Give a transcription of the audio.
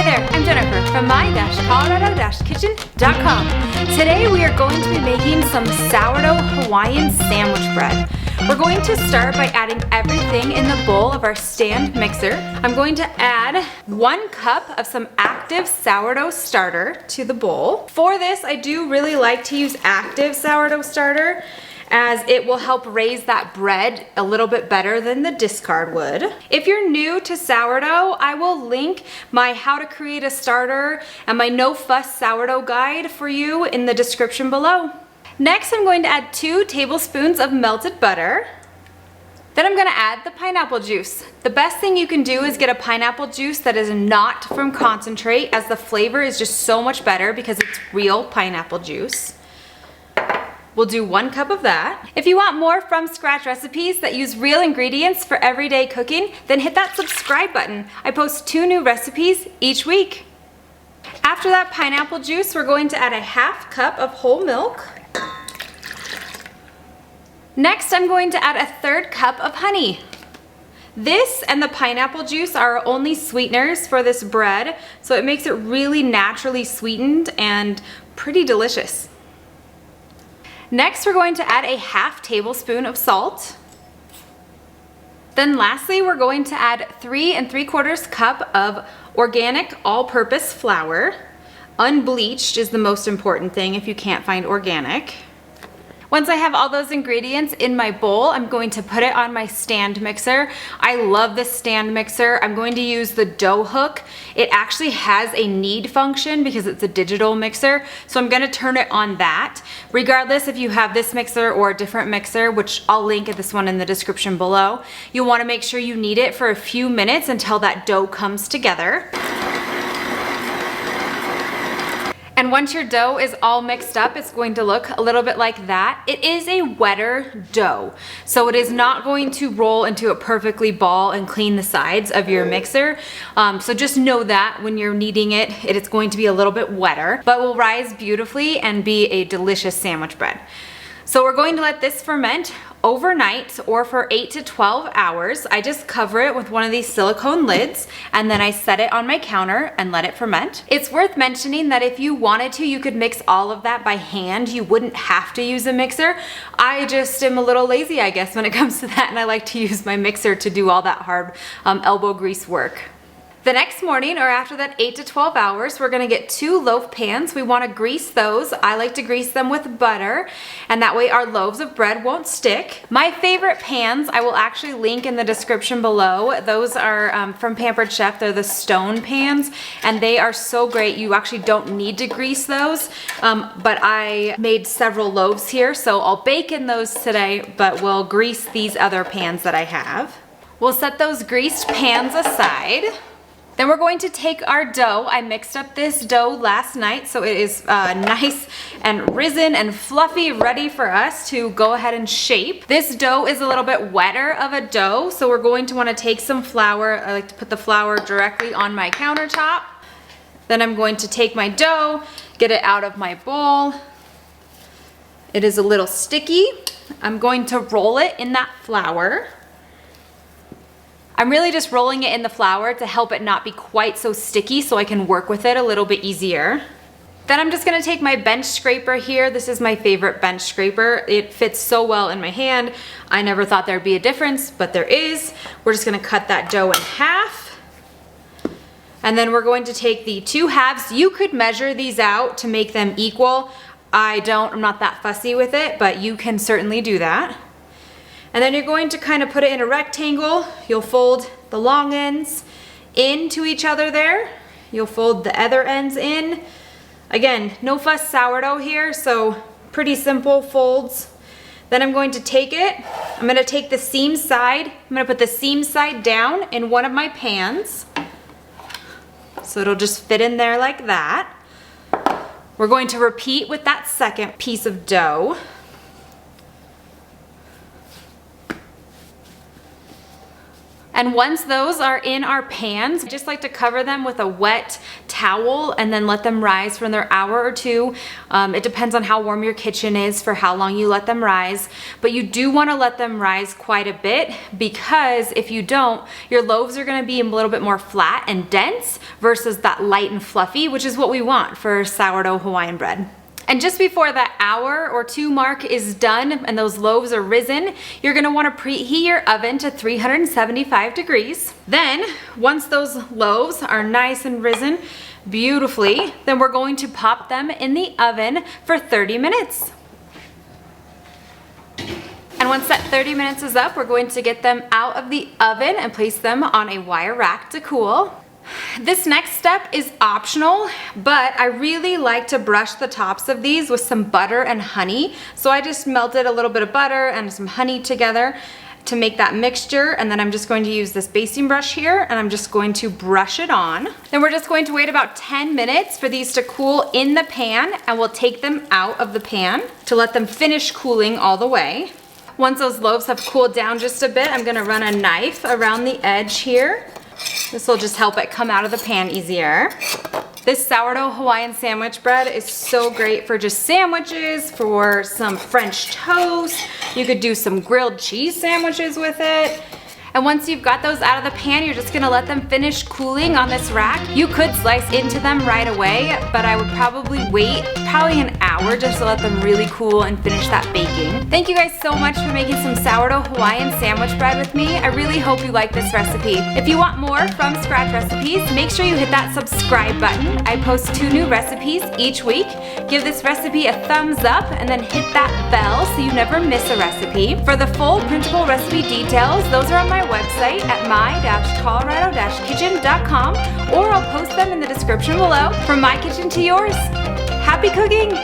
there, I'm Jennifer from my-colorado-kitchen.com. Today we are going to be making some sourdough Hawaiian sandwich bread. We're going to start by adding everything in the bowl of our stand mixer. I'm going to add 1 cup of some active sourdough starter to the bowl. For this, I do really like to use active sourdough starter, as it will help raise that bread a little bit better than the discard would. If you're new to sourdough, I will link my how to create a starter and my no fuss sourdough guide for you in the description below. Next, I'm going to add 2 tablespoons of melted butter. Then I'm gonna add the pineapple juice. The best thing you can do is get a pineapple juice that is not from concentrate, as the flavor is just so much better because it's real pineapple juice. We'll do 1 cup of that. If you want more from scratch recipes that use real ingredients for everyday cooking, then hit that subscribe button. I post 2 new recipes each week. After that pineapple juice, we're going to add a 1/2 cup of whole milk. Next, I'm going to add a 1/3 cup of honey. This and the pineapple juice are our only sweeteners for this bread, so it makes it really naturally sweetened and pretty delicious. Next, we're going to add a 1/2 tablespoon of salt. Then lastly, we're going to add 3 3/4 cup of organic all-purpose flour. Unbleached is the most important thing if you can't find organic. Once I have all those ingredients in my bowl, I'm going to put it on my stand mixer. I love this stand mixer. I'm going to use the dough hook. It actually has a knead function because it's a digital mixer, so I'm gonna turn it on that. Regardless if you have this mixer or a different mixer, which I'll link at this one in the description below, you'll wanna make sure you knead it for a few minutes until that dough comes together. And once your dough is all mixed up, it's going to look a little bit like that. It is a wetter dough, so it is not going to roll into a perfectly ball and clean the sides of your mixer. So just know that when you're kneading it, it's going to be a little bit wetter, but will rise beautifully and be a delicious sandwich bread. So we're going to let this ferment overnight or for 8 to 12 hours. I just cover it with one of these silicone lids and then I set it on my counter and let it ferment. It's worth mentioning that if you wanted to, you could mix all of that by hand. You wouldn't have to use a mixer. I just am a little lazy, I guess, when it comes to that, and I like to use my mixer to do all that hard elbow grease work. The next morning, or after that 8 to 12 hours, we're gonna get 2 loaf pans. We wanna grease those. I like to grease them with butter, and that way our loaves of bread won't stick. My favorite pans, I will actually link in the description below. Those are from Pampered Chef. They're the stone pans, and they are so great. You actually don't need to grease those, but I made several loaves here, so I'll bake in those today, but we'll grease these other pans that I have. We'll set those greased pans aside. Then we're going to take our dough. I mixed up this dough last night, so it is nice and risen and fluffy, ready for us to go ahead and shape. This dough is a little bit wetter of a dough, so we're going to want to take some flour. I like to put the flour directly on my countertop. Then I'm going to take my dough, get it out of my bowl. It is a little sticky. I'm going to roll it in that flour. I'm really just rolling it in the flour to help it not be quite so sticky so I can work with it a little bit easier. Then I'm just gonna take my bench scraper here. This is my favorite bench scraper. It fits so well in my hand. I never thought there'd be a difference, but there is. We're just gonna cut that dough in half. And then we're going to take the 2 halves. You could measure these out to make them equal. I'm not that fussy with it, but you can certainly do that. And then you're going to kind of put it in a rectangle. You'll fold the long ends into each other there. You'll fold the other ends in. Again, no fuss sourdough here, so pretty simple folds. Then I'm going to take it. I'm going to take the seam side. I'm going to put the seam side down in one of my pans. So it'll just fit in there like that. We're going to repeat with that second piece of dough. And once those are in our pans, I just like to cover them with a wet towel and then let them rise for another hour or two. It depends on how warm your kitchen is for how long you let them rise, but you do want to let them rise quite a bit, because if you don't, your loaves are going to be a little bit more flat and dense versus that light and fluffy, which is what we want for sourdough Hawaiian bread. And just before that hour or two mark is done and those loaves are risen, you're gonna wanna preheat your oven to 375 degrees. Then, once those loaves are nice and risen beautifully, then we're going to pop them in the oven for 30 minutes. And once that 30 minutes is up, we're going to get them out of the oven and place them on a wire rack to cool. This next step is optional, but I really like to brush the tops of these with some butter and honey. So I just melted a little bit of butter and some honey together to make that mixture, and then I'm just going to use this basting brush here and I'm just going to brush it on. Then we're just going to wait about 10 minutes for these to cool in the pan, and we'll take them out of the pan to let them finish cooling all the way. Once those loaves have cooled down just a bit, I'm gonna run a knife around the edge here. This will just help it come out of the pan easier. This sourdough Hawaiian sandwich bread is so great for just sandwiches, for some French toast. You could do some grilled cheese sandwiches with it. And once you've got those out of the pan, you're just gonna let them finish cooling on this rack. You could slice into them right away, but I would probably wait an hour just to let them really cool and finish that baking. Thank you guys so much for making some sourdough Hawaiian sandwich bread with me. I really hope you like this recipe. If you want more from scratch recipes, make sure you hit that subscribe button. I post 2 new recipes each week. Give this recipe a thumbs up and then hit that bell so you never miss a recipe. For the full printable recipe details, those are on my website at my-colorado-kitchen.com, or I'll post them in the description below. From my kitchen to yours, happy cooking!